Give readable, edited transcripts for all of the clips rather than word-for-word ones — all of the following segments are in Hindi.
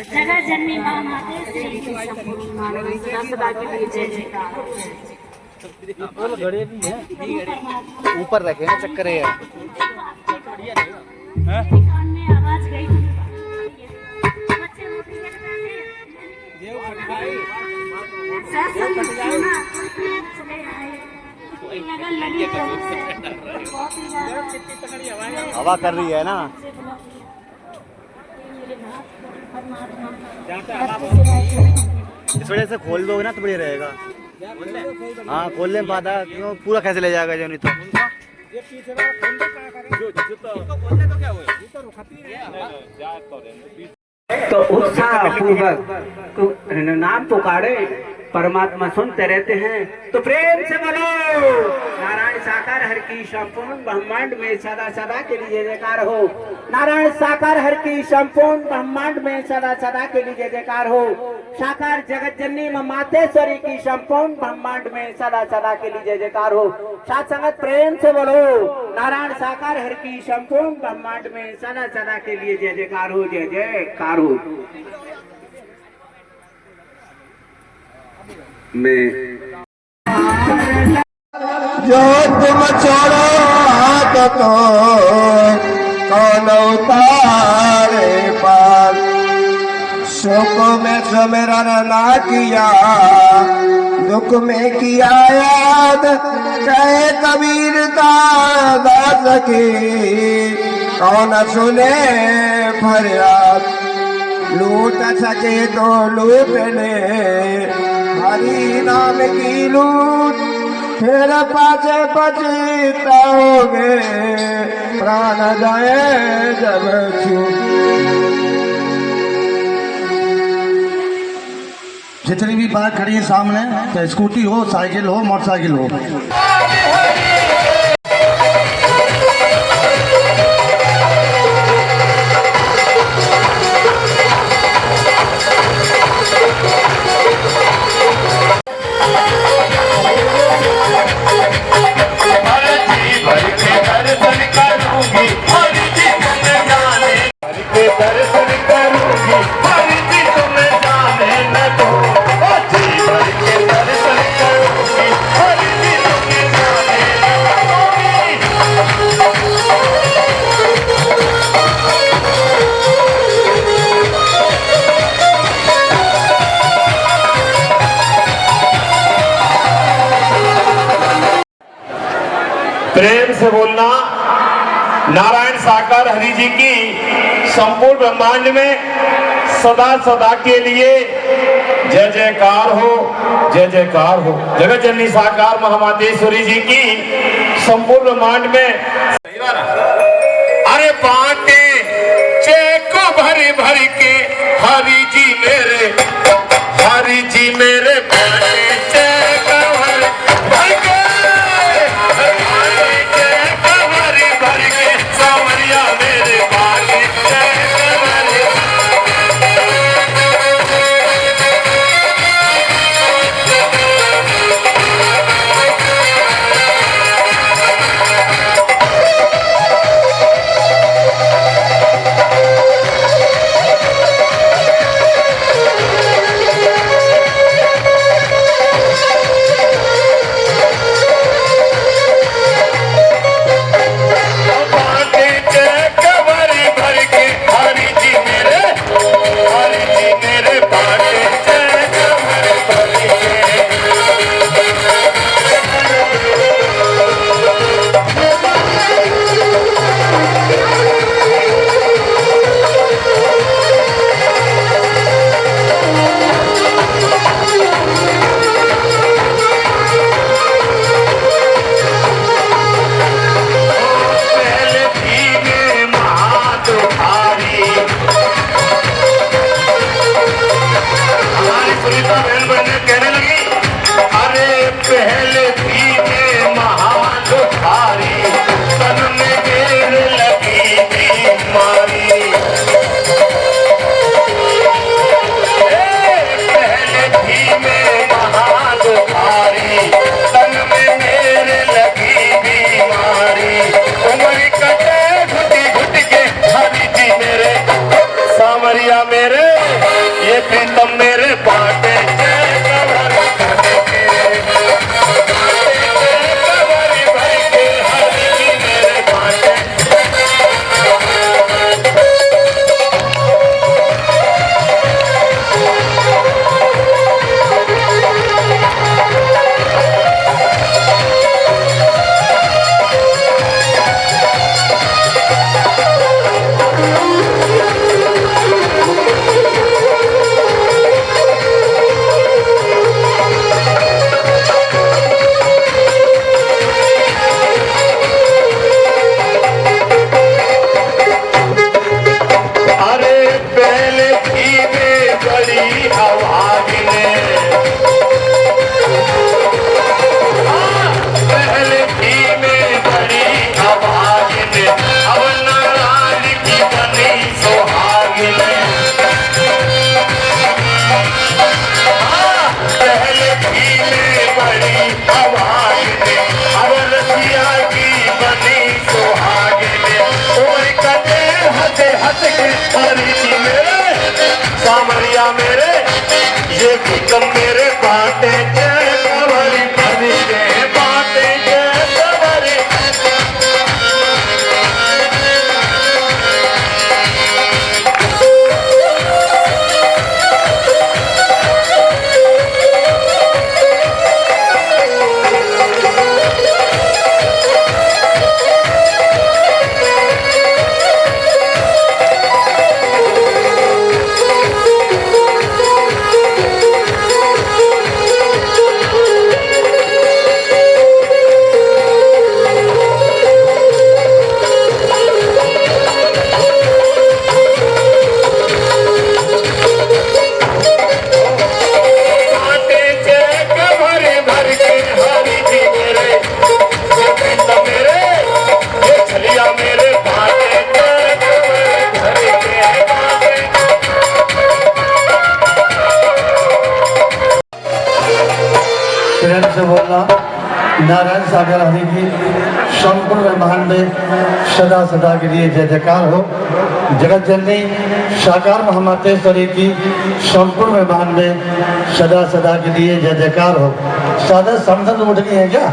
जगत जननी मां माते श्री सदा के लिए जय जयकार। ऊपर रखे ना चक्कर है आवाज गई हवा कर रही है ना, इस वजह से खोल दोगे ना तो बढ़िया रहेगा। हाँ खोल ले बाधा क्यों पूरा कैसे ले जाएगा जो नहीं तो उत्साह पूर्वक नाम पुकारे परमात्मा सुनते रहते हैं। तो प्रेम से बोलो नारायण साकार हर की संपूर्ण ब्रह्मांड में सदा सदा के लिए जयकार हो। नारायण साकार हर की संपूर्ण ब्रह्मांड में सदा सदा के लिए जयकार हो। साकार जगत जननी मातेश्वरी की संपूर्ण ब्रह्मांड में सदा सदा के लिए जयकार हो। साथ संगत प्रेम से बोलो नारायण साकार हर की संपूर्ण ब्रह्मांड में सदा सदा के लिए जय जयकार हो, जय जयकार हो। जो तुम छोड़ो हाथ तो कौन उतारे पार, सुख में सुमिरन ना किया दुख में किया याद, कहे कबीर दास की कौन सुने फरियाद। लूट सके तो लूट ले हरि नाम की लूट, फिर पाछे पछताओगे प्राण जाए जब छूट। जितनी भी बाइक खड़ी है सामने, चाहे स्कूटी हो, साइकिल हो, मोटरसाइकिल हो, प्रेम से बोलना नारायण साकार हरि जी की संपूर्ण ब्रह्मांड में सदा सदा के लिए जय जयकार हो, जय जयकार हो। जगत जननी साकार महामातेश्वरी जी की संपूर्ण ब्रह्मांड में अरे बाटे चेक भरी भरी के हरि जी मेरे, हरि जी मेरे बाटे चेक भरी भरी के, प्रीतम मेरे बाटे जय कवरी भर के बाटे जय कवरी बाटे जय कवरी भर के हरि जी मेरे ये प्रीतम मेरे ये छलिया मेरे बाटे जय कवरी भर के बाटे प्रेम से बोलना नारायण सागर हरि की संपूर्ण ब्रह्मांड में सदा सदा के लिए जय जयकार हो। जगत जननी साकार महामातेश्वरी की संपूर्ण ब्रह्मांड में सदा सदा के लिए जय जयकार हो। सादा समझन उठनी है क्या?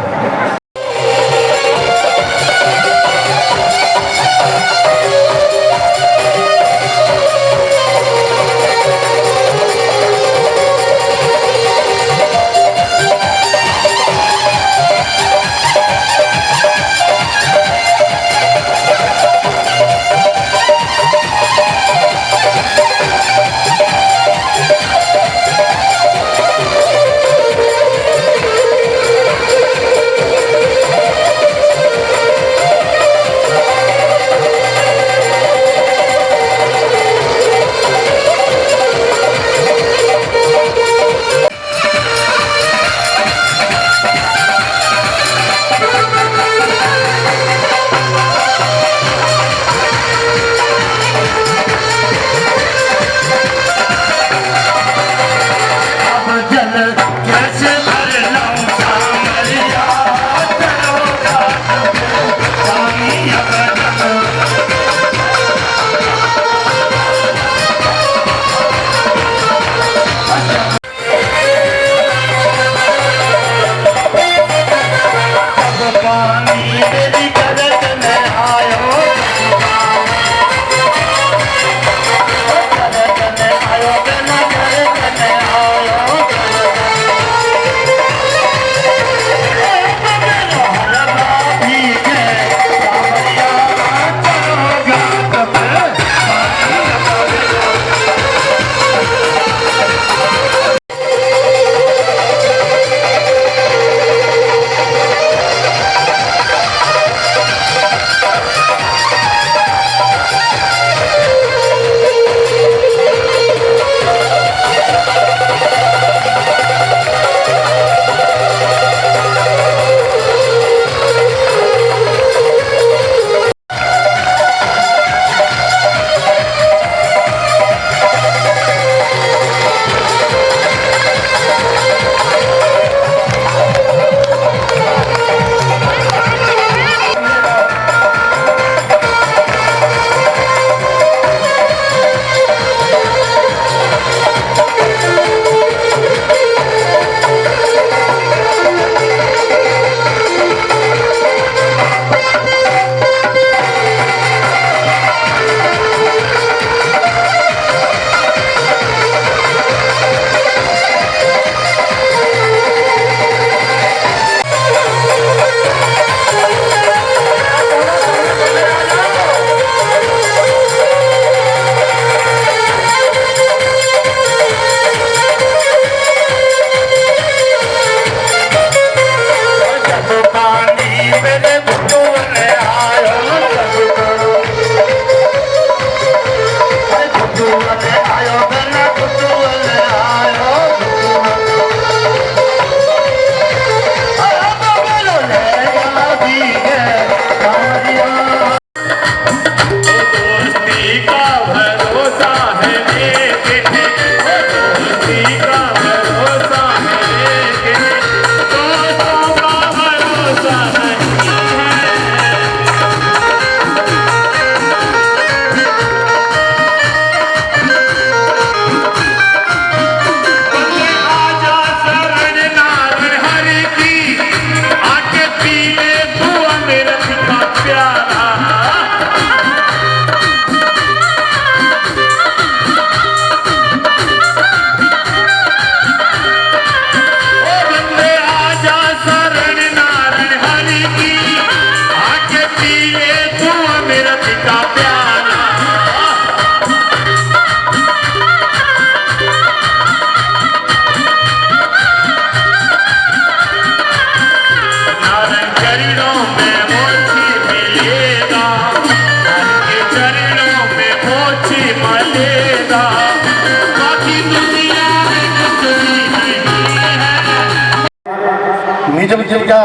जब का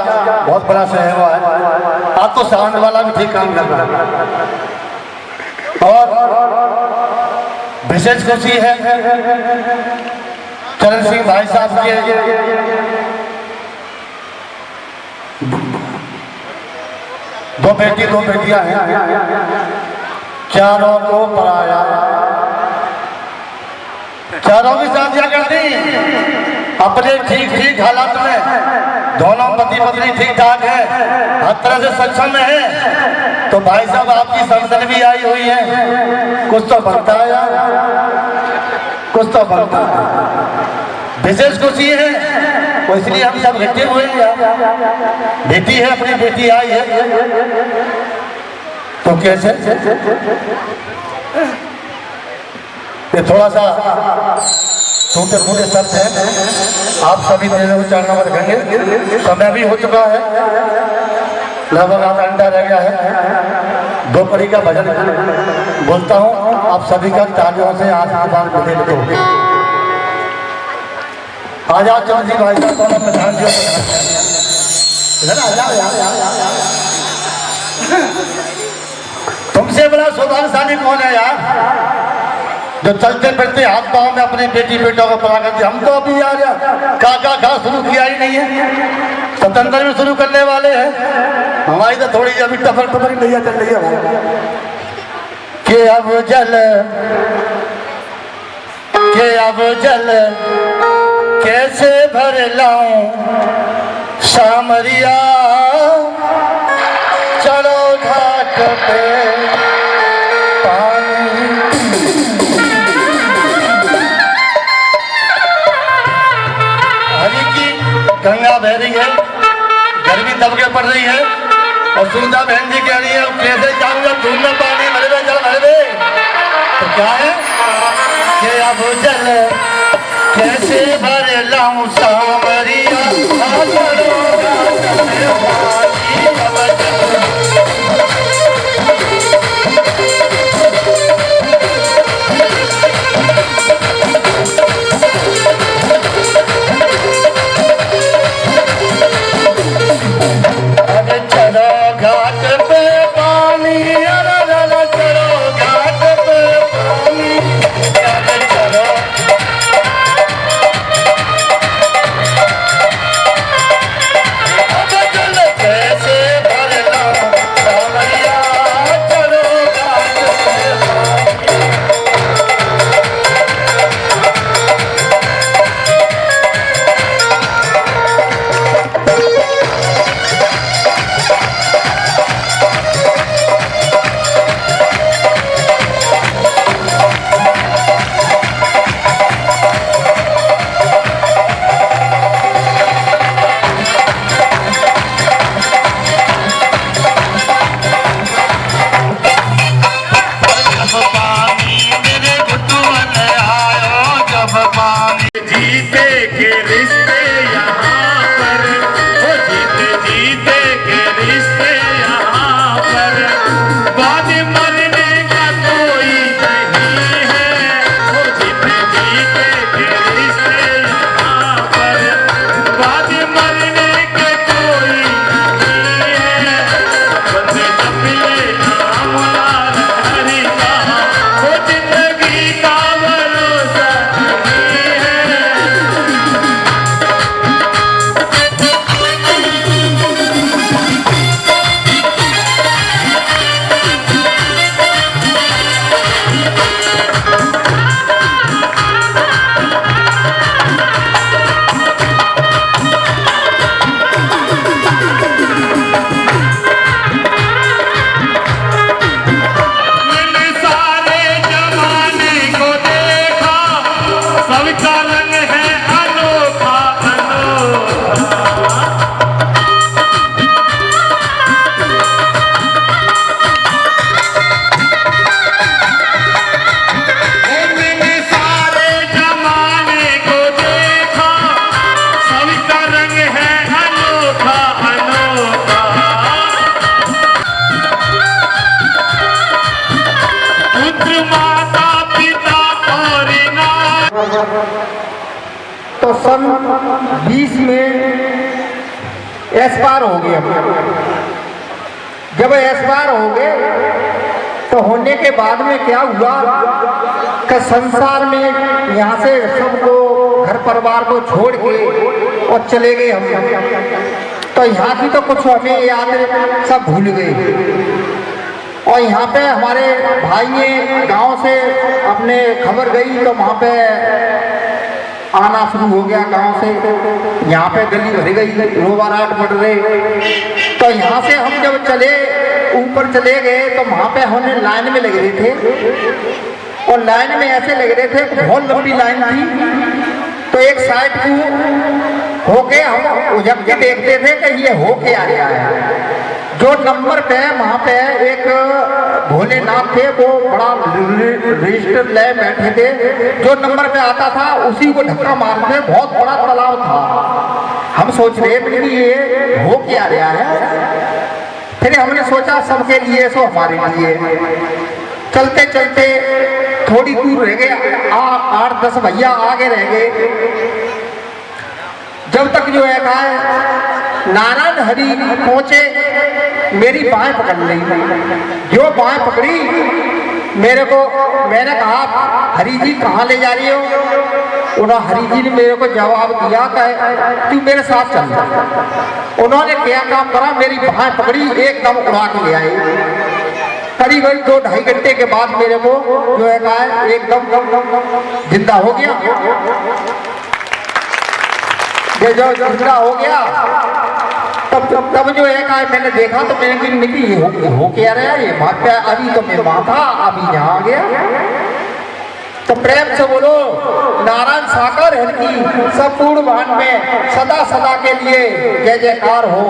बहुत बड़ा शहर हुआ है। आज तो साउंड वाला भी ठीक काम कर रहा है। और विशेष खुशी है चरण सिंह भाई साहब के दो बेटी दो बेटियां हैं, चारों को पढ़ाया, चारों की शादियां कर दी अपने ठीक ठीक हालात में। दोनों पति पत्नी ठीक ठाक है, हर तरह से सक्षम है। तो भाई साहब आपकी संसद भी आई हुई है, कुछ तो बनता है यार, कुछ तो बनता है। विशेष खुशी है तो इसलिए हम सब इकट्ठे हुए हैं। बेटी है, अपनी बेटी आई है, तो कैसे ये थोड़ा सा टूटे फूटे शब्द हैं, आप सभी तेरे उच्चारण में रखेंगे। समय भी हो चुका है, लगभग आधा घंटा रह गया है। दो परी का भजन बोलता हूँ, आप सभी का तालियों से आशीर्वाद मिले तो आजाद चंद्र जी भाई साहब प्रधान जी तुमसे बड़ा सौभाग्यशाली कौन है यार, जो चलते फिरते हाथ पाँव में अपनी बेटी बेटों को पढ़ा करते। हम तो अभी यार का शुरू किया ही नहीं है, स्वतंत्र में शुरू करने वाले हैं। हमारी तो थोड़ी अभी टफर नैया चल रही है कि अब जल कैसे भर लाऊं सामरिया, चलो घाट पे पानी। हरी की गंगा बह रही है, गर्मी दबके पड़ रही है, और सुंदर बहन जी कह रही है कैसे जाऊंगा धूल में पानी भरे जल भरे। तो क्या है कि अब जल कैसे भर लाऊं सामरिया, तो सन 20 में एस पार हो गए हम। जब एस पार हो गए तो होने के बाद में क्या हुआ कि संसार में यहाँ से सबको घर परिवार को छोड़ के और चले गए हम। तो यहाँ की तो कुछ हमें याद सब भूल गए। और यहाँ पे हमारे भाई ने गांव से अपने खबर गई तो वहाँ पे आना शुरू हो गया गांव से। यहाँ पे गली भर गई, रोबाराट बढ़ रहे। तो यहाँ से हम जब चले ऊपर चले गए तो वहाँ पे हमने लाइन में लग रहे थे। और लाइन में ऐसे लग रहे थे, बहुत लंबी लाइन थी। तो एक साइड को होके हम उजक के देखते थे कि ये हो के आ रहा है। जो नंबर पे वहाँ पे एक भोलेनाथ थे, वो बड़ा रजिस्टर ले बैठे थे। जो नंबर पे आता था उसी को धक्का मारते। बहुत बड़ा तालाब था। हम सोच रहे थे कि ये हो क्या रहा है। फिर हमने सोचा सबके लिए सो हमारे लिए। चलते चलते थोड़ी दूर रह गए, 8-10 भैया आगे रह गए। जब तक जो है नारायण हरि पहुंचे, मेरी बाहें पकड़ ली। जो बाहें पकड़ी मेरे को, मैंने कहा हरि जी कहाँ ले जा रही हो? उन्होंने हरि जी ने मेरे को जवाब दिया कि तू मेरे साथ चल। उन्होंने क्या काम करा, मेरी बाहें पकड़ी, एकदम उड़ा के ले आए। करीब 2-2.5 घंटे के बाद मेरे को जो है एकदम जिंदा हो गया। ये जो जिंदा हो गया तब जो है मैंने देखा तो मैंने कहा हो क्या रहा है ये माता। अभी तो मैं वहां था, अभी यहाँ आ गया। तो प्रेम से बोलो नारायण साकार है की संपूर्ण भान में सदा सदा के लिए जय जयकार हो।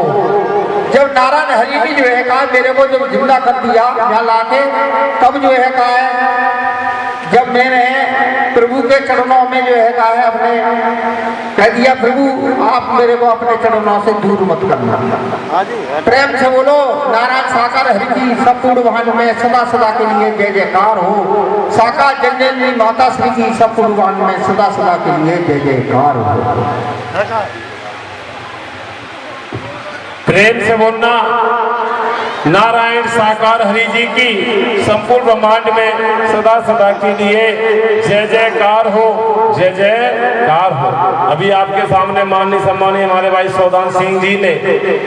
जब नारायण हरि ने जो है कहा मेरे को जब जिंदा कर दिया यहाँ लाके, तब जो है कहा जब मैंने प्रभु के चरणों में जो है कहा अपने कह दिया प्रभु आप मेरे को अपने चरणों से दूर मत करना। प्रेम से बोलो नारायण साकार हरि की संपूर्ण भान में सदा सदा के लिए जय जयकार हो। साकार जननी माता श्री की संपूर्ण भान में सदा सदा के लिए जय जयकार हो। प्रेम से बोलना नारायण साकार हरि जी की संपूर्ण ब्रह्मांड में सदा सदा के लिए जय जयकार हो, जय जयकार हो। अभी आपके सामने माननीय सम्मानीय हमारे भाई सौदान सिंह जी ने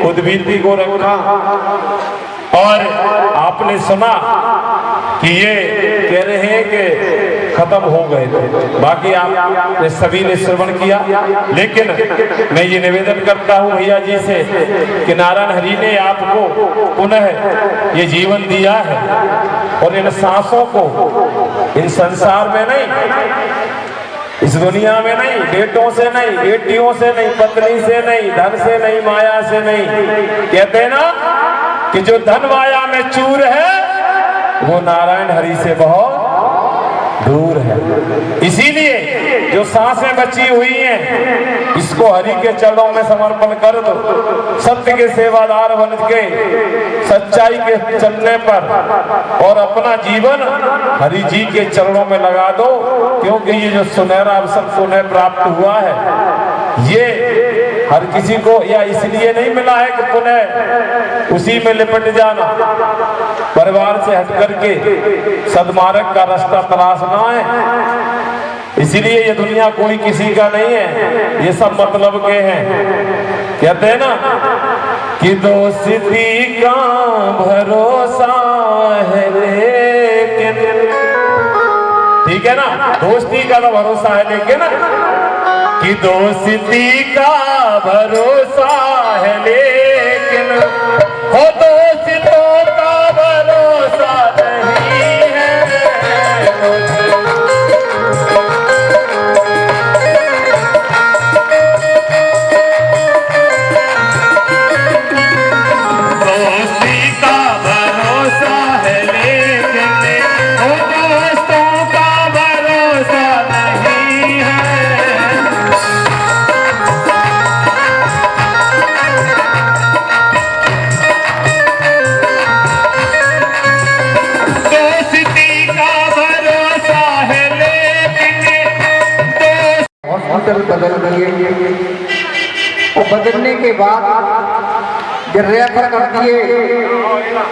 खुद विनती को रखा और आपने सुना कि ये कह रहे हैं कि खत्म हो गए थे। बाकी आप सभी ने श्रवण किया, लेकिन मैं ये निवेदन करता हूँ भैया जी से कि नारायण हरि ने आपको पुनः ये जीवन दिया है और इन सांसों को इन संसार में नहीं, इस दुनिया में नहीं, बेटों से नहीं, बेटियों से नहीं, पत्नी से नहीं, धन से नहीं, माया से नहीं। कहते हैं ना कि जो धन माया में चूर है वो नारायण हरि से बहुत दूर है। इसीलिए जो सांसें बची हुई हैं इसको हरि के चरणों में समर्पण कर दो। सत्य के सेवादार बन के सच्चाई के चलने पर और अपना जीवन हरि जी के चरणों में लगा दो, क्योंकि ये जो सुनहरा अवसर पुनः प्राप्त हुआ है ये हर किसी को या इसलिए नहीं मिला है कि पुनः उसी में लिपट जाना, परिवार से हट करके सदमार्ग का रास्ता तलाशना है। इसीलिए ये दुनिया कोई किसी का नहीं है, ये सब मतलब के हैं। कहते हैं ना कि दोस्ती का भरोसा है लेकिन, ठीक है ना, दोस्ती का तो भरोसा है लेकिन कि दोस्ती का भरोसा है लेकिन हो दोस्तों का भरोसा नहीं है। दोस्ती का भरोसा है लेकिन हो दोस्तों का भरोसा नहीं है। हॉस्पिटल बदल दिए, और बदलने के बाद जब रेफर कर दिए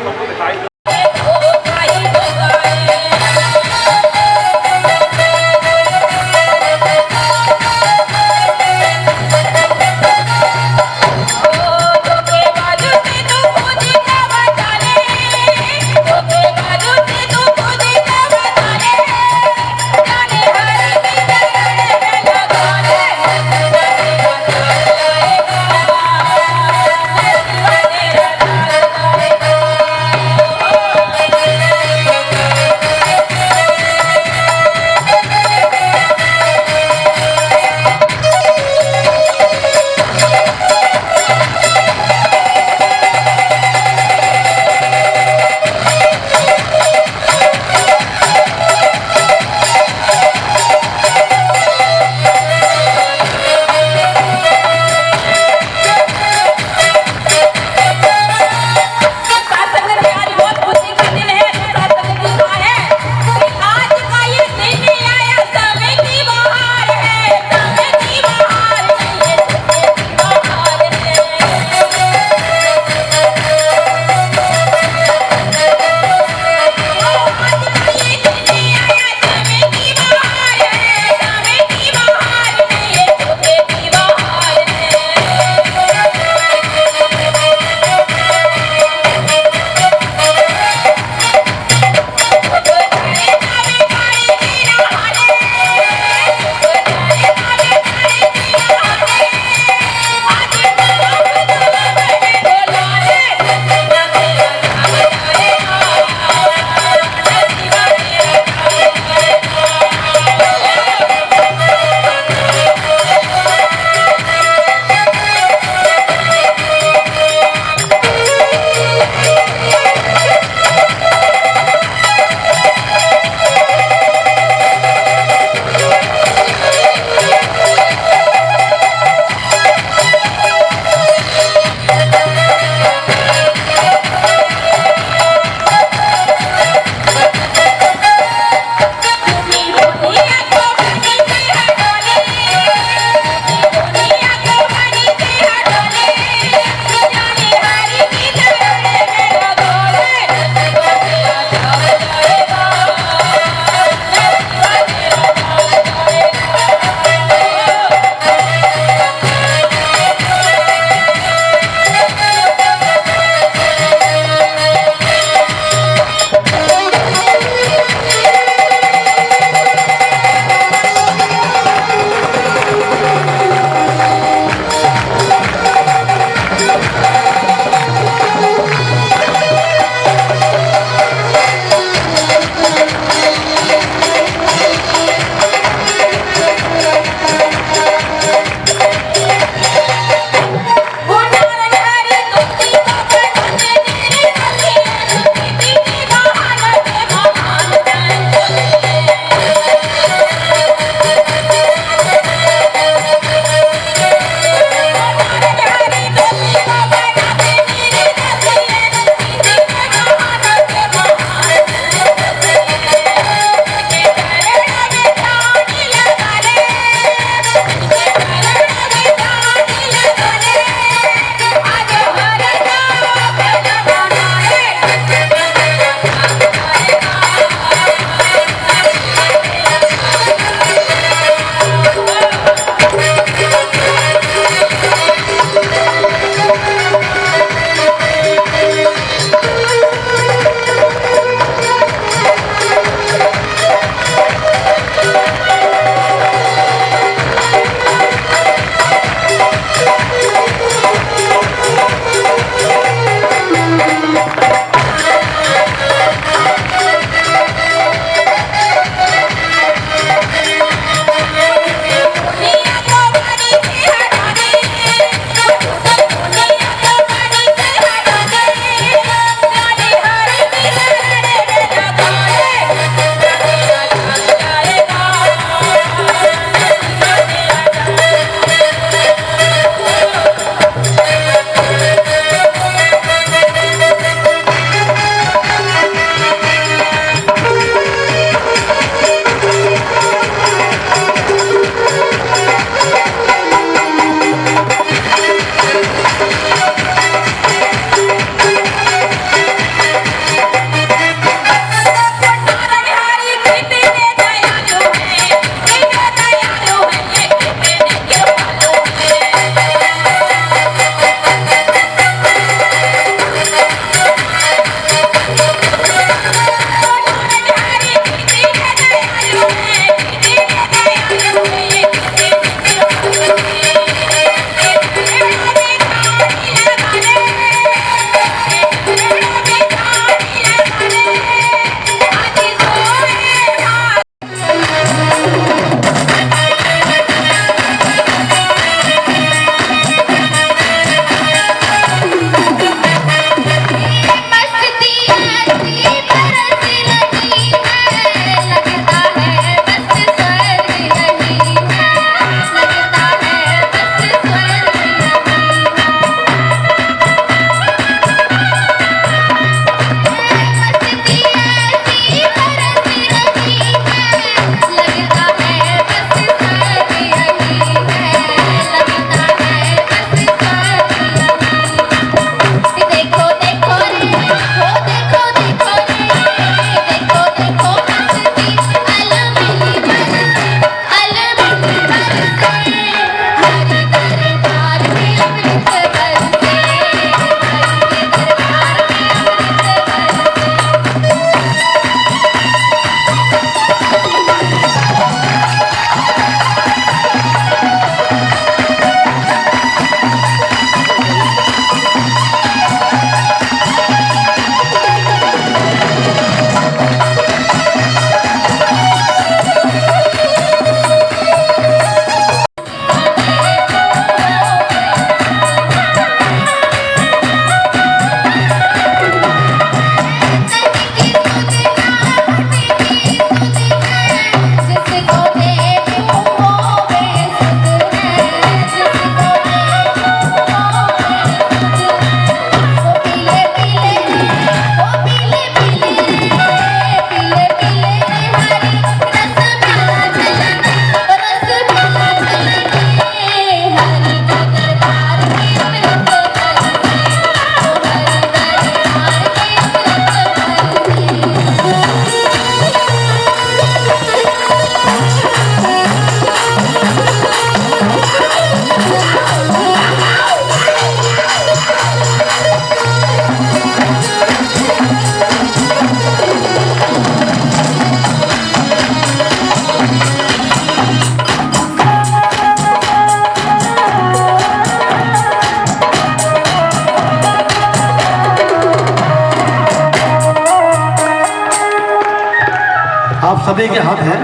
आप सभी के हाथ है,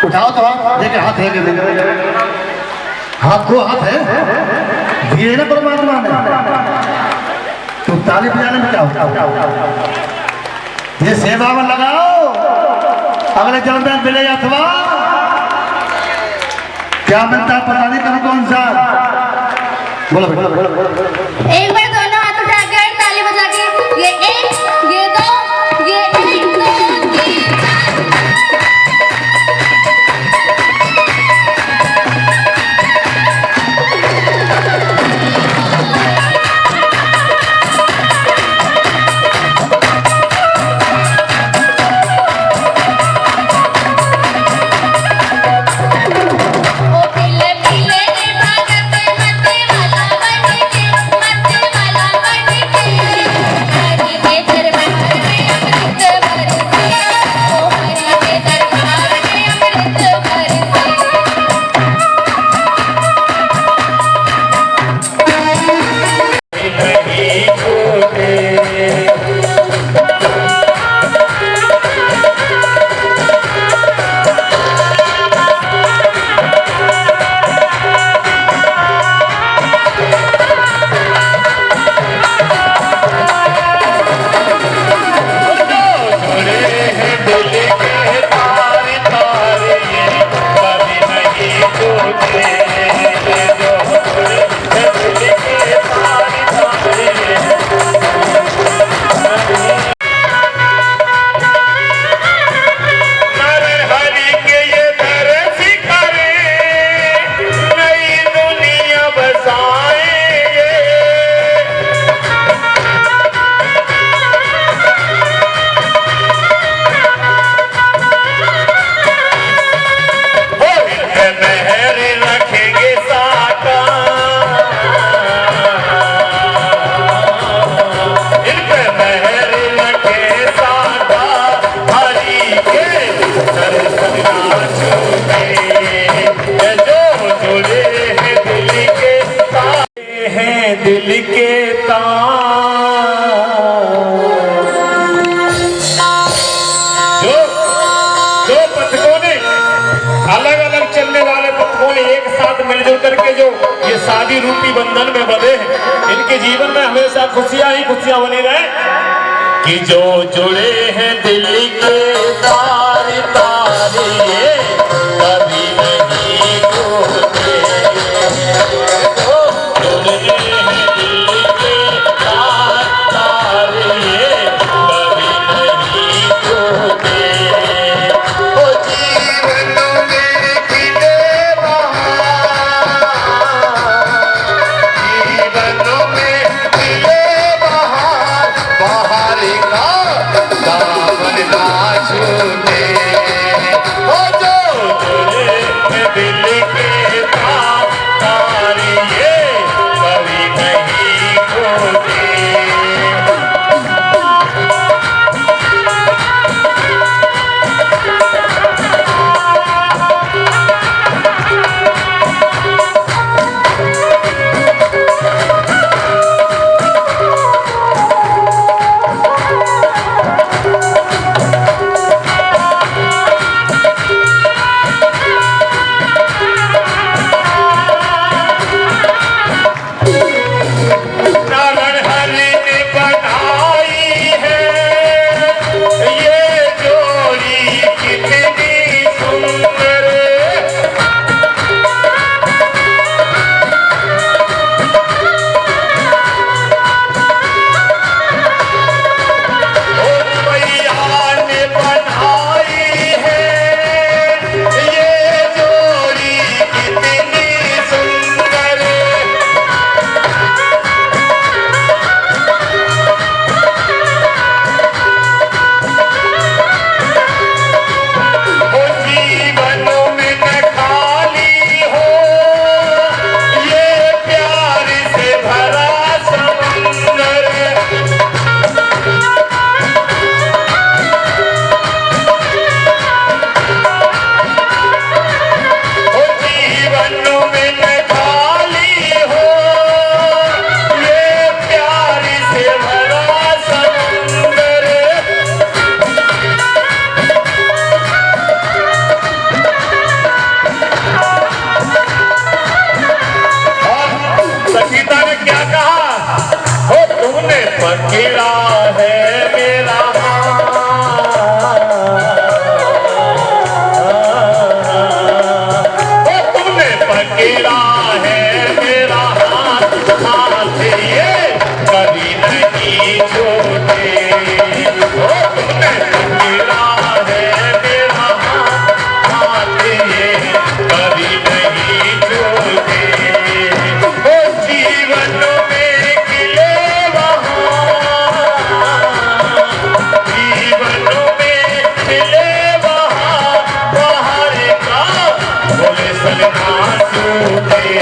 उठाओ तो हाथ, देखिए हाथ है कि नहीं, हाथ को हाथ है, दिए ना परमात्मा ने। तो ताली बजाने में क्या होता, ये सेवा में लगाओ, अगले जन्म में मिले अथवा क्या मिलता है पता नहीं तुमको इंसान। बोलो एक बार दोनों हाथ उठा के ताली बजा के, ये एक, ये दो, ये एक, दो, तीन, दिल के जो पथकों ने अलग अलग चलने वाले पथकों ने एक साथ मिलजुल करके जो ये शादी रूपी बंधन में बंधे हैं, इनके जीवन में हमेशा खुशियां ही खुशियां बनी रहे। कि जो जुड़े हैं दिल के तार तारे कभी नहीं टूटे, छूटे पकड़ा है मेरा तुमने पकड़ा है मेरा हाथ ये कभी नहीं छोड़े। तुमने पकड़ा है मेरा हाथ ये कभी नहीं छोड़े। जीवन में खिले जीवन में खिले बाहर का बोले सलना सूखे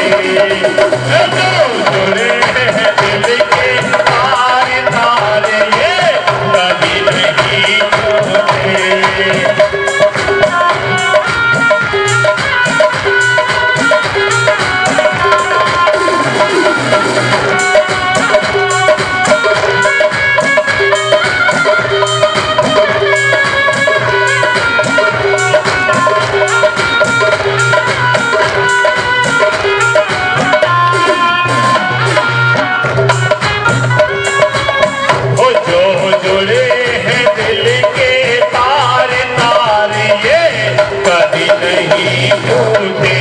जुड़े हैं दिल के तार तार ये कभी नहीं छूटे।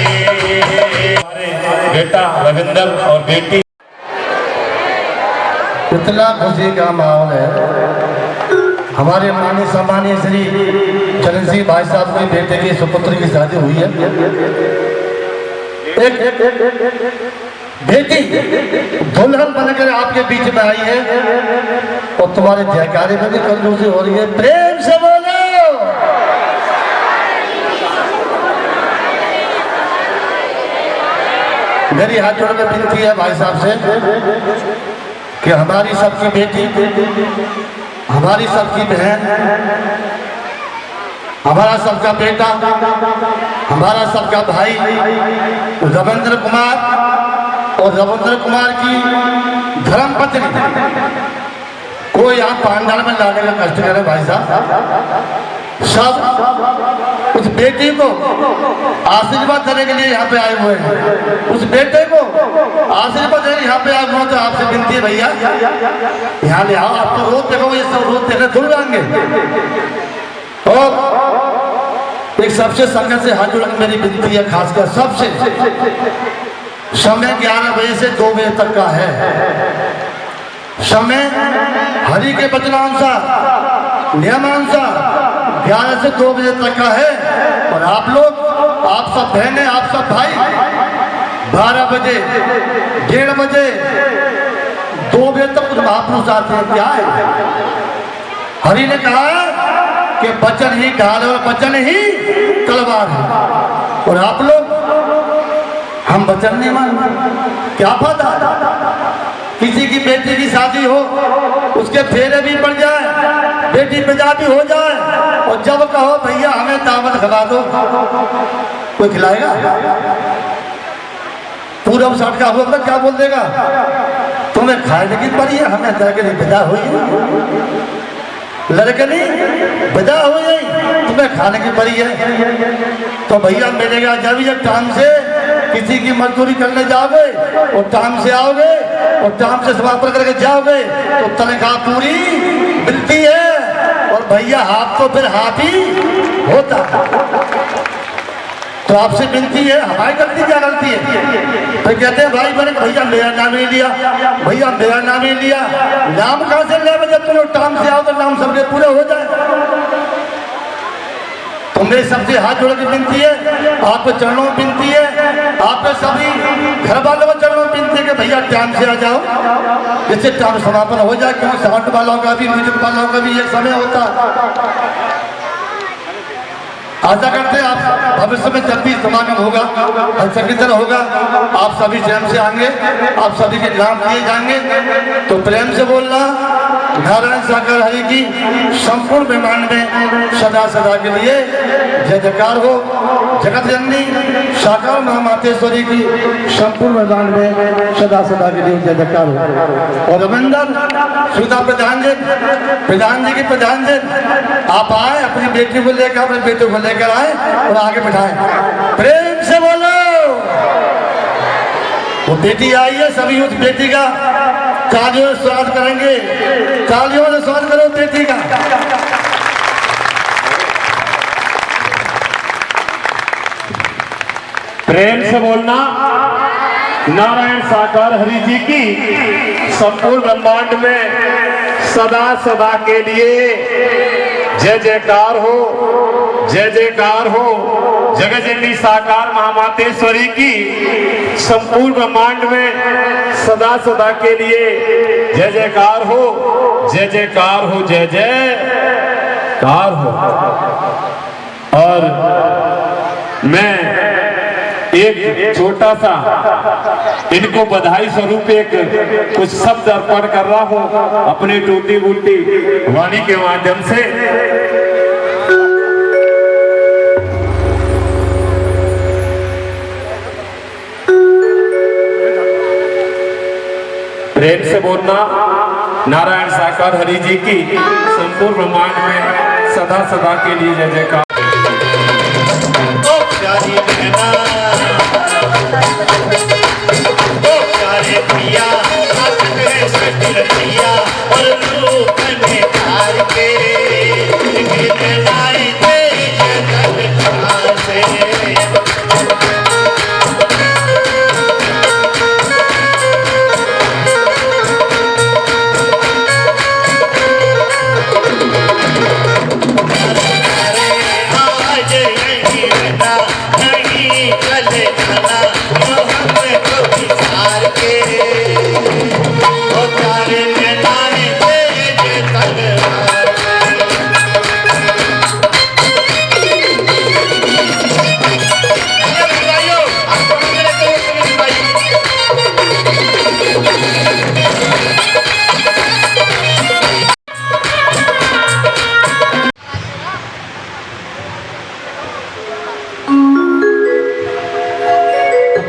बेटा रविंद्र और बेटी इतना खुशी का माहौल है। हमारे माननीय सम्मानीय श्री चरण सिंह भाई साहब के बेटे की सुपुत्र की शादी हुई है। एक बेटी दुल्हन बनकर आपके बीच में आई है और तुम्हारे जयकारे में भी कंजूसी हो रही है। प्रेम से बोलो। मेरी हाथ जोड़ के विनती है भाई साहब से कि हमारी सबकी बेटी, हमारी सबकी बहन, हमारा सबका बेटा, हमारा सबका भाई रविंद्र कुमार और रविंद्र कुमार की धर्मपत्नी को यहाँ पांडाल में लाने का कष्ट करे भाई साहब। सब उस बेटी को आशीर्वाद देने के लिए यहाँ पे आए हुए हैं। उस बेटे को आशीर्वाद देने यहाँ पे आए हुए हैं। तो आपसे विनती है भैया यहाँ ले आओ। आप तो रोज देखो, ये सब रोज देखने धुल जाएंगे। और एक सबसे संगत से हाथ जोड़ मेरी विनती है, खासकर सबसे, समय 11 बजे से 2 बजे तक का है। समय हरि के वचनानुसार नियमानुसार 11 से 2 बजे तक का है। और आप लोग, आप सब बहनें, आप सब भाई 12 बजे, 1:30 बजे, 2 बजे तक कुछ महापुरुष आते हैं। क्या है? हरि ने कहा कि वचन ही ढाल और वचन ही तलवार है। और आप लोग, हम वचन नहीं मानते, क्या फायदा? किसी की बेटी की शादी हो, उसके फेरे भी पड़ जाए, बेटी बेजा भी हो जाए, और जब कहो भैया हमें दावत खिला दो, कोई खिलाएगा? पूरब साठ का हुआ क्या बोल देगा? तुम्हें खाने की पड़ी है, हमें जाके विदा हुई, लड़के नहीं विदा हो गई, तुम्हें खाने की पड़ी है। तो भैया मिलेगा जब ये टाइम से किसी की मजदूरी करने जाओगे और टाइम से आओगे और टाइम से समापन करके जाओगे तो तनख्वाह पूरी मिलती है। और भैया हाथ तो फिर हाथ ही होता। तो आपसे विनती है, हमारी गलती क्या गलती है? तो कहते हैं भाई मैंने भैया मेरा नाम नहीं लिया, भैया मेरा नाम नहीं लिया। नाम कहाँ से ले? जब तुम लोग टाइम से आओ तो नाम सबके पूरे हो जाए। तुम्हें सबसे हाथ जोड़ की विनती है, आपके चरणों में विनती है, आपके सभी घर वालों के चरणों में विनती है कि भैया टाइम से आ जाओ, जिससे टाइम समापन हो जाए। क्यों साउंड वालों का भी, म्यूजिक वालों का भी एक समय होता है। आशा करते हैं आप भविष्य में जब भी समागम होगा, संकीर्तन होगा, आप सभी प्रेम से आएंगे, आप सभी के नाम दिए जाएंगे। तो प्रेम से बोलना, नारायण सागर हरि की संपूर्ण ब्रह्मांड में सदा सदा के लिए जय जयकार हो। जगत जननी साकार महामातेश्वरी की संपूर्ण ब्रह्मांड में सदा सदा के लिए जय जयकार हो। और रविंदर सुधा प्रधान जी की प्रधान जी, आप आए, अपनी बेटी को लेकर, अपने बेटे को लेकर आए और आगे बिठाएं। प्रेम से बोलो। वो बेटी आई है, सभी उस बेटी का तालियों से स्वागत करेंगे, तालियों से स्वागत करो बेटी का। प्रेम से बोलना नारायण साकार हरि जी की संपूर्ण ब्रह्मांड में सदा सदा के लिए जय जयकार हो, जय जयकार हो। जगजननी साकार महामातेश्वरी की संपूर्ण ब्रह्मांड में सदा सदा के लिए जय जयकार हो, जय जयकार हो, जय जयकार हो। और मैं एक छोटा सा इनको बधाई स्वरूप एक कुछ शब्द अर्पण कर रहा हूं अपनी टूटी बूटी वाणी के माध्यम से। प्रेम से बोलना नारायण साकार हरि जी की संपूर्ण ब्रह्मांड में सदा सदा के लिए जय जयकार।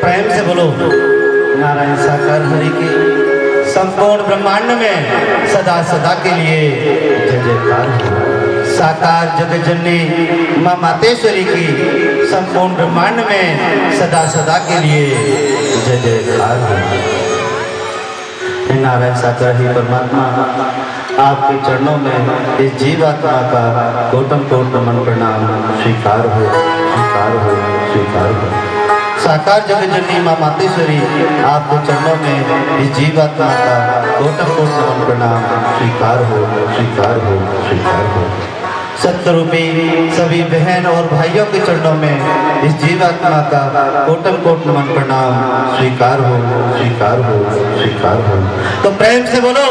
प्रेम से बोलो नारायण साकार हरि की संपूर्ण ब्रह्मांड में सदा सदा के लिए जय जयकार हो। साकार जगजननी मां मातेश्वरी की संपूर्ण ब्रह्मांड में सदा सदा के लिए जय जयकार हो। नारायण साकार ही परमात्मा आपके चरणों में इस जीवात्मा का कोटम कोट नमन प्रणाम स्वीकार हो, स्वीकार हो, स्वीकार हो। साकार जगजननी मां मातेश्वरी आपके चरणों में इस जीवात्मा का कोटम कोट नमन प्रणाम स्वीकार हो, स्वीकार हो, स्वीकार हो। सत्यरूपी सभी बहन और भाइयों के चरणों में इस जीवात्मा का कोटम कोट नमन प्रणाम स्वीकार हो, स्वीकार हो, स्वीकार हो। तो प्रेम से बोलो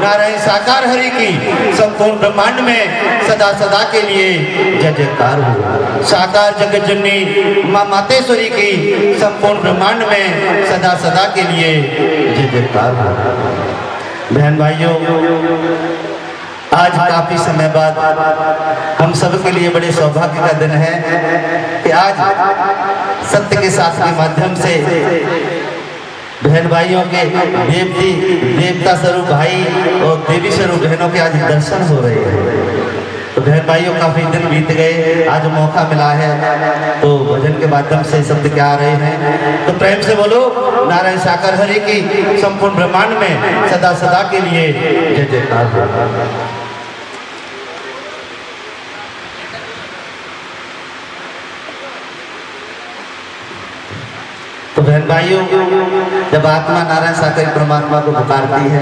नारायण साकार हरि की संपूर्ण ब्रह्मांड में सदा सदा के लिए जय जयकार हो। साकार जगजननी मां मातेश्वरी की संपूर्ण ब्रह्मांड में सदा सदा के लिए जय जयकार हो। बहन भाइयों, आज काफी समय बाद हम सब के लिए बड़े सौभाग्य का दिन है कि आज सत्य के साथ के माध्यम से बहन भाइयों के देवता स्वरूप भाई और देवी स्वरूप बहनों के आज दर्शन हो रहे हैं। तो बहन भाइयों, काफी दिन बीत गए, आज मौका मिला है तो भजन के माध्यम से शब्द क्या आ रहे हैं। तो प्रेम से बोलो नारायण साकार हरि की संपूर्ण ब्रह्मांड में सदा सदा के लिए जय जयकार हो। तो बहन भाइयों, जब आत्मा नारायण साकरी परमात्मा को पुकारती है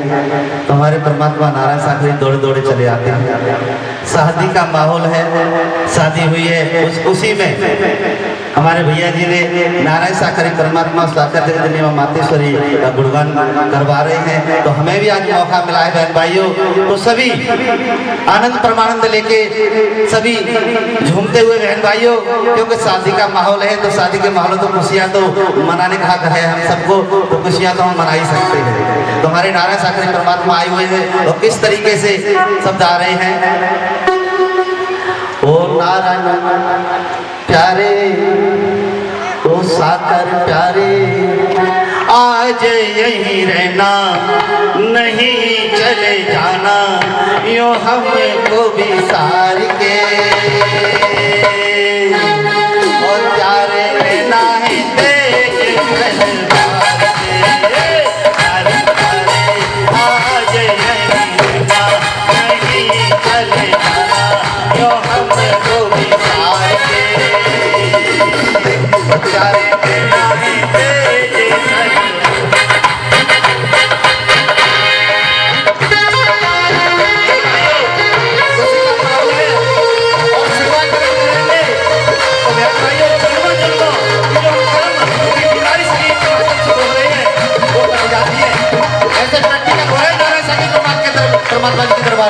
तो हमारे परमात्मा नारायण साकरी दौड़े दौड़े चले आते हैं। शादी का माहौल है, शादी हुई है, उसी में हमारे भैया जी ने नारायण साकरी परमात्मा साकार जगजननी मां मातेश्वरी का गुणगान करवा रहे हैं। तो हमें भी आज मौका मिला है बहन भाइयों, तो सभी आनंद परमानंद लेके सभी झूमते हुए बहन भाइयों, क्योंकि शादी का माहौल है तो शादी के माहौल तो खुशियाँ तो मनाने का हक है हम सबको, तो खुशियाँ तो हम मना ही सकते हैं। तो हमारे नारायण साकरी परमात्मा आए हुए हैं और किस तरीके से शब्द आ रहे हैं। ओ नारायण प्यारे, ओ साकर प्यारे, आज यहीं रहना नहीं चले जाना, यूं हमको भी सार के और प्यारे रहना है तेज तलवार से। प्यारे प्यारे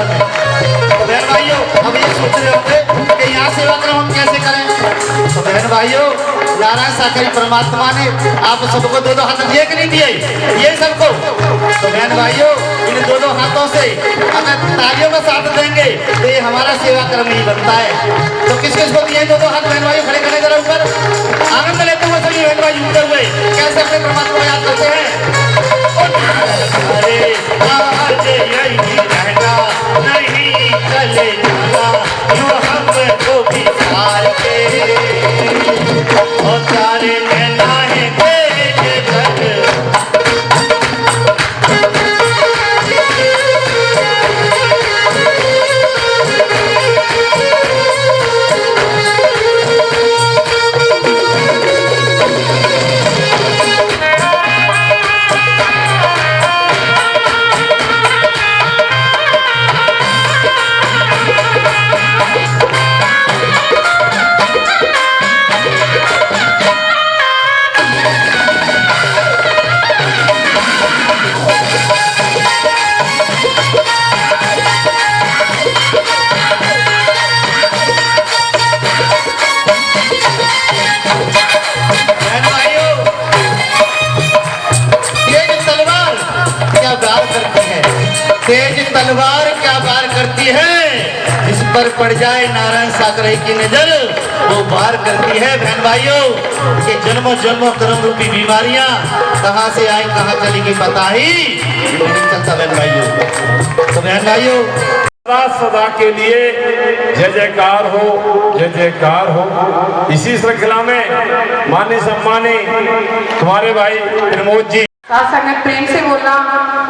दरबार में। तो बहन भाइयों, अब ये सोच रहे होंगे कि यहाँ सेवा क्रम हम कैसे करें। तो बहन भाइयों, नारायण साकरी परमात्मा ने आप सबको दो दो हाथ दिए कि नहीं दिए, ये सबको। तो बहन भाइयों, इन दो दो हाथों से अगर तालियों का साथ देंगे तो ये हमारा सेवा क्रम नहीं बनता है। तो किस किस को दिए दो दो हाथ बहन भाइयों, खड़े खड़े जरा ऊपर आनंद लेते हुए सभी बहन भाई उठते हुए कैसे अपने परमात्मा को याद करते हैं। अरे आज यही रहना नहीं चले जाना, यूं हमको भी सार के और सारे कहना है तेरे घर। तेज तलवार क्या वार करती है, जिस पर पड़ जाए नारायण साकरे की नजर वो वार करती है। बहन भाइयों, कि जन्मों जन्मों कर्म रूपी बीमारियां कहां से आई कहां चलेगी पता ही नहीं चलता। बहन भाइयों, तो बहन भाइयों, सदा सदा के लिए जय जयकार हो, जय जयकार हो। इसी श्रृंखला में मान्य सम्मानी तुम्हारे भाई प्रमोद जी संगत प्रेम से बोला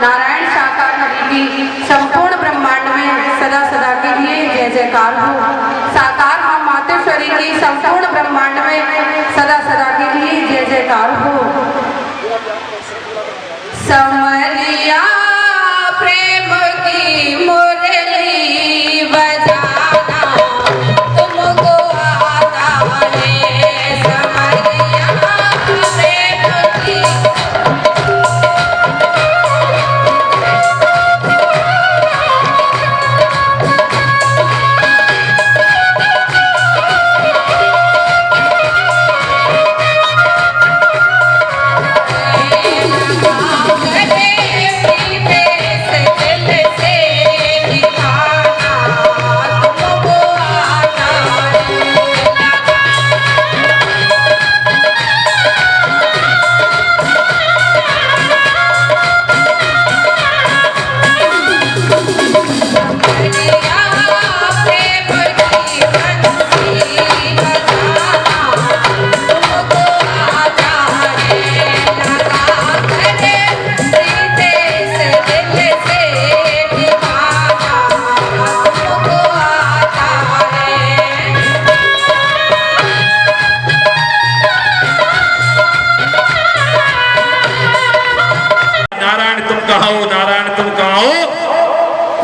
नारायण साकार हरि की संपूर्ण ब्रह्मांड में सदा सदा के लिए जय जयकार हो। साकार मां मातेश्वरी की संपूर्ण ब्रह्मांड में सदा सदा के लिए जय जयकार हो। समरिया प्रेम की मुरली बजाना तुमको आता है, समरिया प्रेम की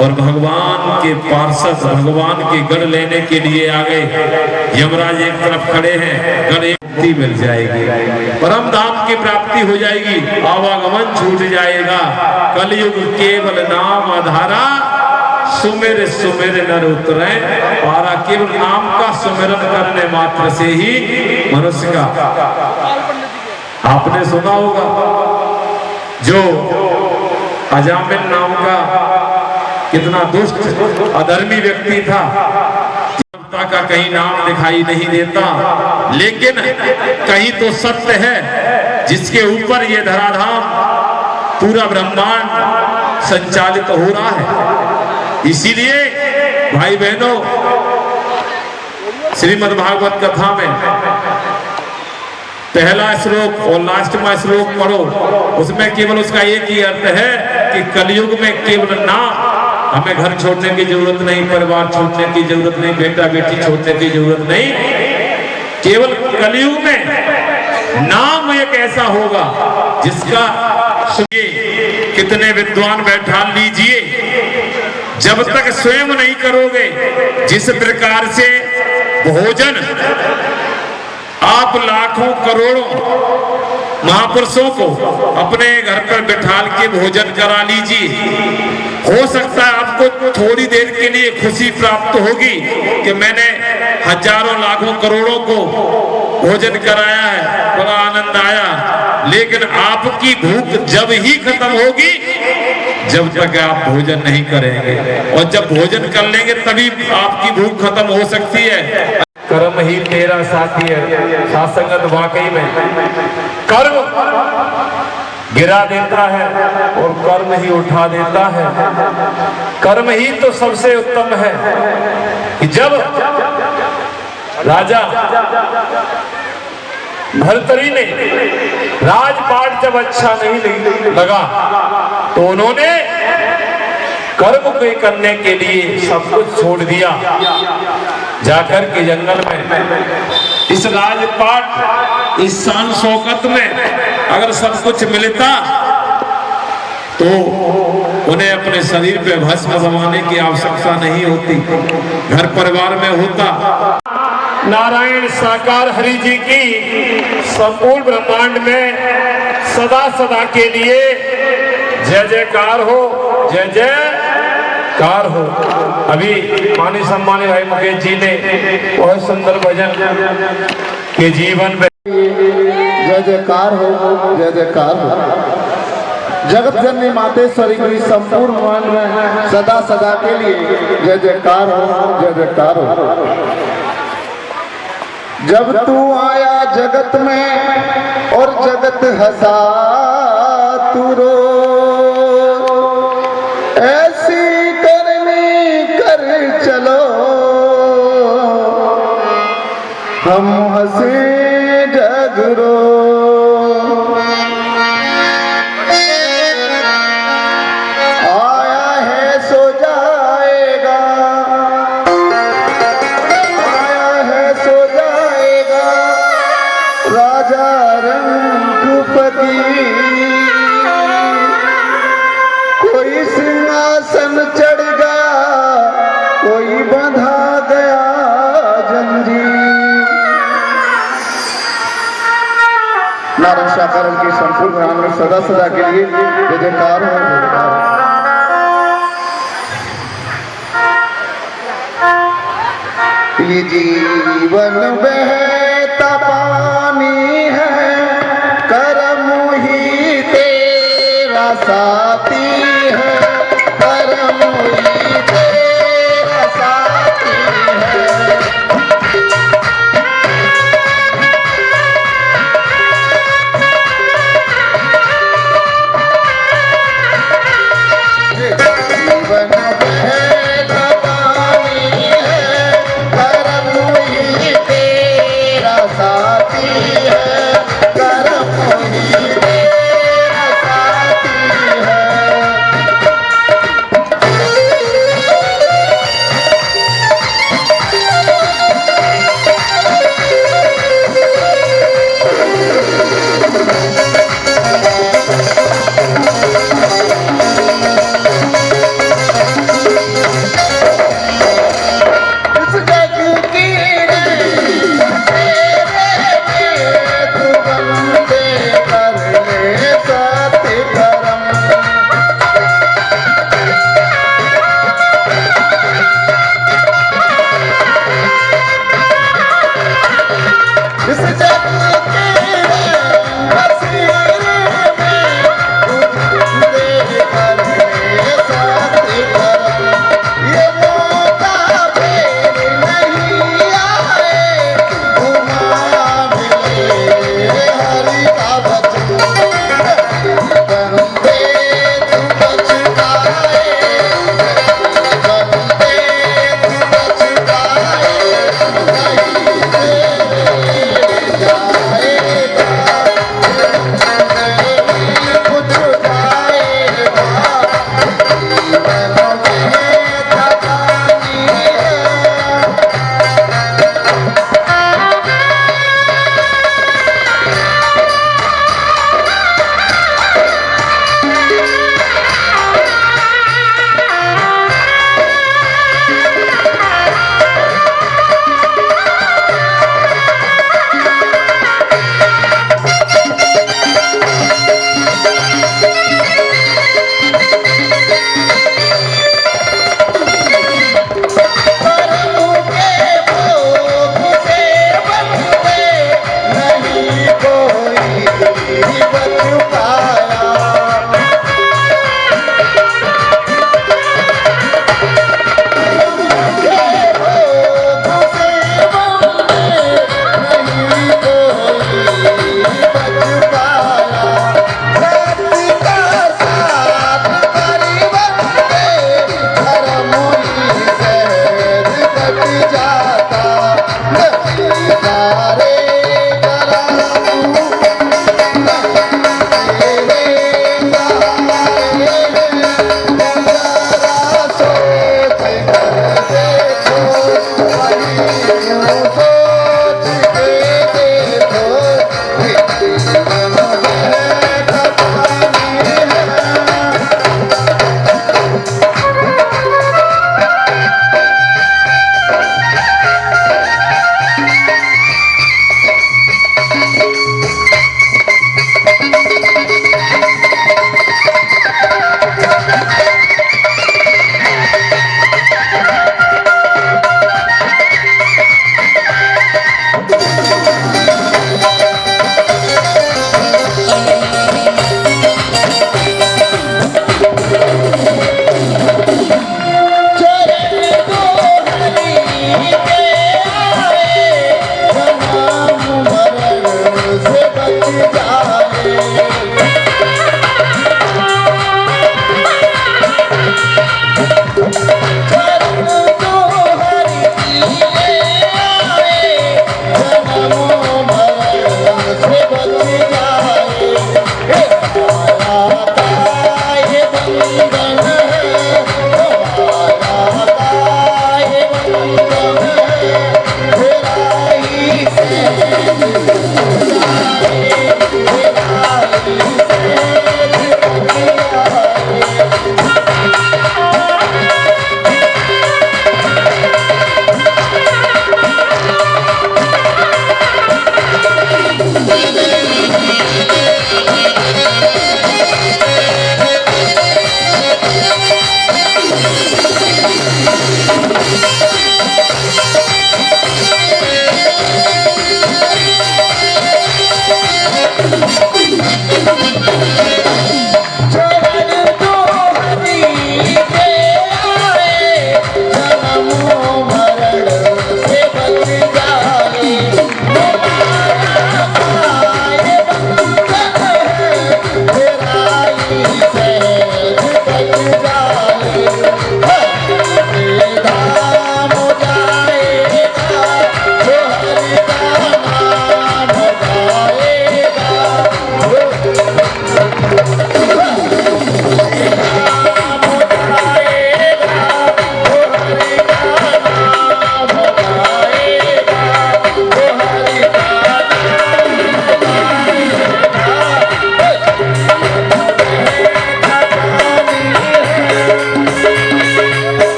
और भगवान के पार्षद भगवान के गढ़ लेने के लिए आ गए। यमराज एक तरफ खड़े हैं, गढ़ एक मुक्ति मिल जाएगी, परम धाम की प्राप्ति हो जाएगी, आवागमन छूट जाएगा। कलयुग केवल नाम आधारा, सुमेर सुमेर नर उतरे पारा। केवल नाम का सुमिरन करने मात्र से ही मनुष्य का, आपने सुना होगा जो अजामिल नाम का कितना दुष्ट अधर्मी व्यक्ति था, जनता का कहीं नाम दिखाई नहीं देता, लेकिन कहीं तो सत्य है जिसके ऊपर ये धराधाम पूरा ब्रह्मांड संचालित हो रहा है। इसीलिए भाई बहनों, श्रीमद् भागवत कथा में पहला श्लोक और लास्टवा श्लोक पढ़ो, उसमें केवल उसका एक ही अर्थ है कि कलयुग में केवल नाम, हमें घर छोड़ने की जरूरत नहीं, परिवार छोड़ने की जरूरत नहीं, बेटा बेटी छोड़ने की जरूरत नहीं। केवल कलयुग में नाम एक ऐसा होगा जिसका कितने विद्वान बैठा लीजिए, जब तक स्वयं नहीं करोगे, जिस प्रकार से भोजन आप लाखों करोड़ों महापुरुषों को अपने घर पर बिठाल के भोजन करा लीजिए। हो सकता है आपको थोड़ी देर के लिए खुशी प्राप्त होगी कि मैंने हजारों लाखों करोड़ों को भोजन कराया है, बड़ा आनंद आया, लेकिन आपकी भूख जब ही खत्म होगी जब तक आप भोजन नहीं करेंगे, और जब भोजन कर लेंगे तभी आपकी भूख खत्म हो सकती है। कर्म ही तेरा साथी है। सासंगत वाकई में कर्म गिरा देता है और कर्म ही उठा देता है। कर्म ही तो सबसे उत्तम है कि जब राजा भर्तरी ने राजपाट जब अच्छा नहीं लगा तो उन्होंने कर्म को करने के लिए सब कुछ छोड़ दिया। जाकर के जंगल में इस राजपाट इस शान शौकत में अगर सब कुछ मिलता तो उन्हें अपने शरीर पे भस्म जमाने की आवश्यकता नहीं होती, घर परिवार में होता। नारायण साकार हरि जी की संपूर्ण ब्रह्मांड में सदा सदा के लिए जय जयकार हो, जय जयकार हो। अभी माननीय सम्मानित भाई मुकेश जी ने बहुत सुंदर भजन के जीवन में जय जयकार हो, जय जयकार हो। जगत जननी मातेश्वरी की संपूर्ण ब्रह्मांड में सदा सदा के लिए जय जयकार हो, जय जयकार हो। जब तू आया जगत में और जगत हंसा तू रो, ऐसी करनी कर चलो हम हंसे जग रो। आया है सो जाएगा, आया है सो जाएगा राजा रंगपति। कोई सिंहासन चढ़ गया, कोई बंधा गया जंजीर। नारायण साकार की संपूर्ण ब्रह्मांड में सदा सदा के लिए जय जयकार हो, जय जयकार हो। ये जीवन बहता पानी है, कर्म ही तेरा साथी है, कर्म ही तेरा साथी है। जीवन बहता पानी है, कर्म ही तेरा साथी है, कर्म ही तेरा साथी है।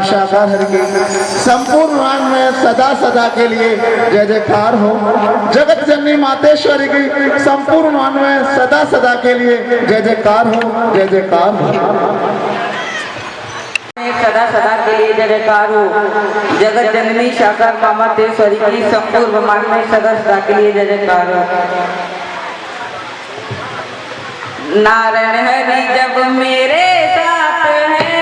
शाखा हरि की संपूर्ण राग में सदा सदा के लिए जय जयकार हो। जगत जननी मातेश्वरी की संपूर्ण राग में सदा सदा के लिए जय जयकार हो, जय जयकार हो। सदा सदा के लिए जय जयकार हो। जगत जननी शाखा मातेश्वरी की संपूर्ण ब्रह्मांड में सदा सदा के लिए जय जयकार हो। नारायण हरि जब मेरे साथ है है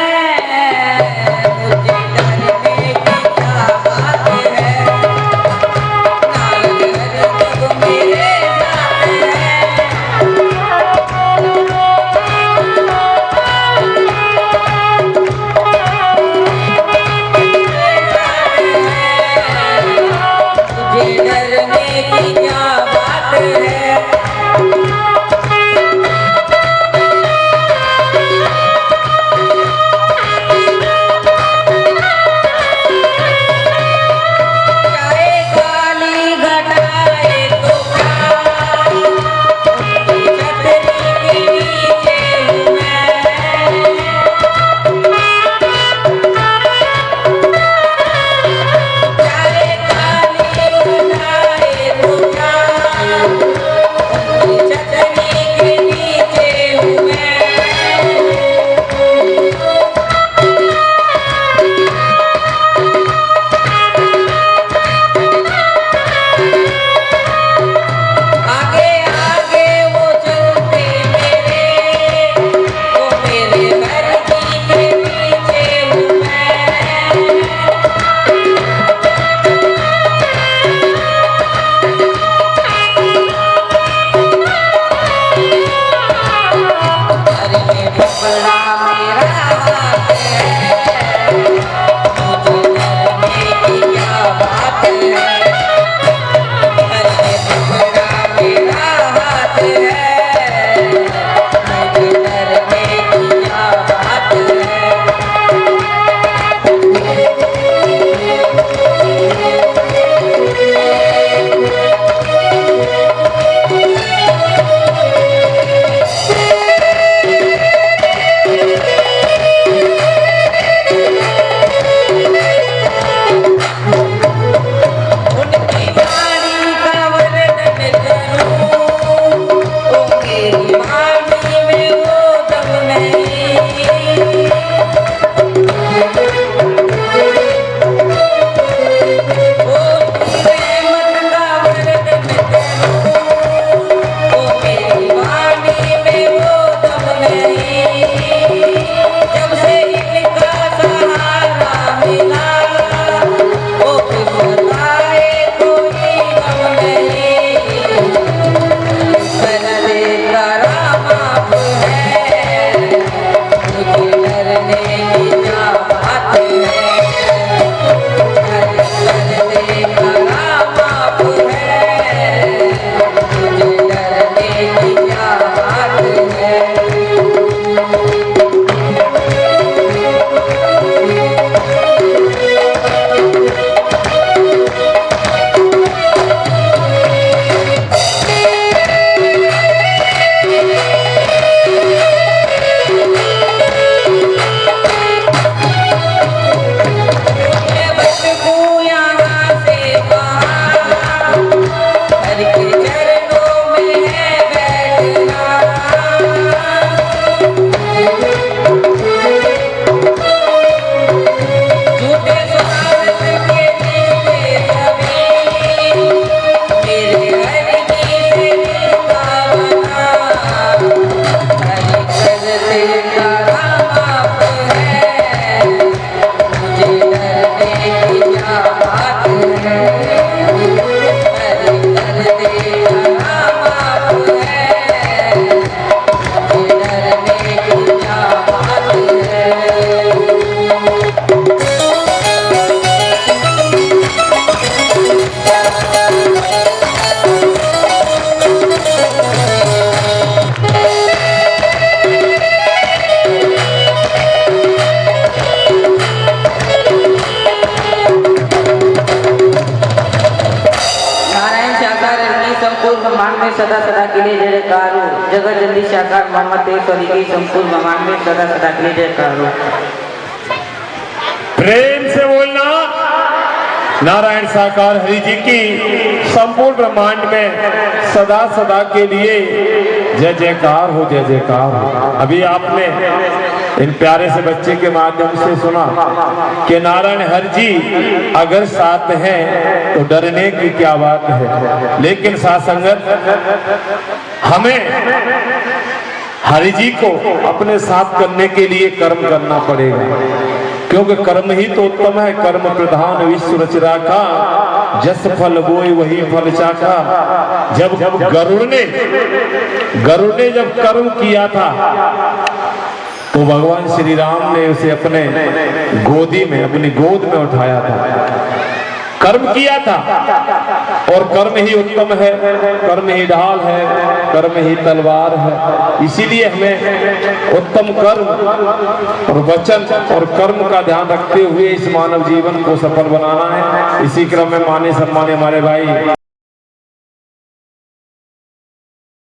हरि साकार मोहम्मद तेश्वरी की संपूर्ण ब्रह्मांड में सदा सदा के लिए जयकार हो। प्रेम से बोलना नारायण साकार हरि जी की संपूर्ण ब्रह्मांड में सदा सदा के लिए जय जयकार हो, जय जयकार हो। अभी आपने इन प्यारे से बच्चे के माध्यम से सुना कि नारायण हरि जी अगर साथ हैं तो डरने की क्या बात है। लेकिन साथ संगत हमें हरि जी को अपने साथ करने के लिए कर्म करना पड़ेगा, क्योंकि कर्म ही तो उत्तम है। कर्म प्रधान विश्व रचना का, जस फल बोए वही फल चाखा। जब गरुड़ ने जब कर्म किया था तो भगवान श्री राम ने उसे अपने गोदी में, अपनी गोद में उठाया था, कर्म किया था। और कर्म ही उत्तम है, कर्म ही ढाल है, कर्म ही तलवार है। इसीलिए हमें उत्तम कर्म और वचन और कर्म का ध्यान रखते हुए इस मानव जीवन को सफल बनाना है। इसी क्रम में माने सम्माने हमारे भाई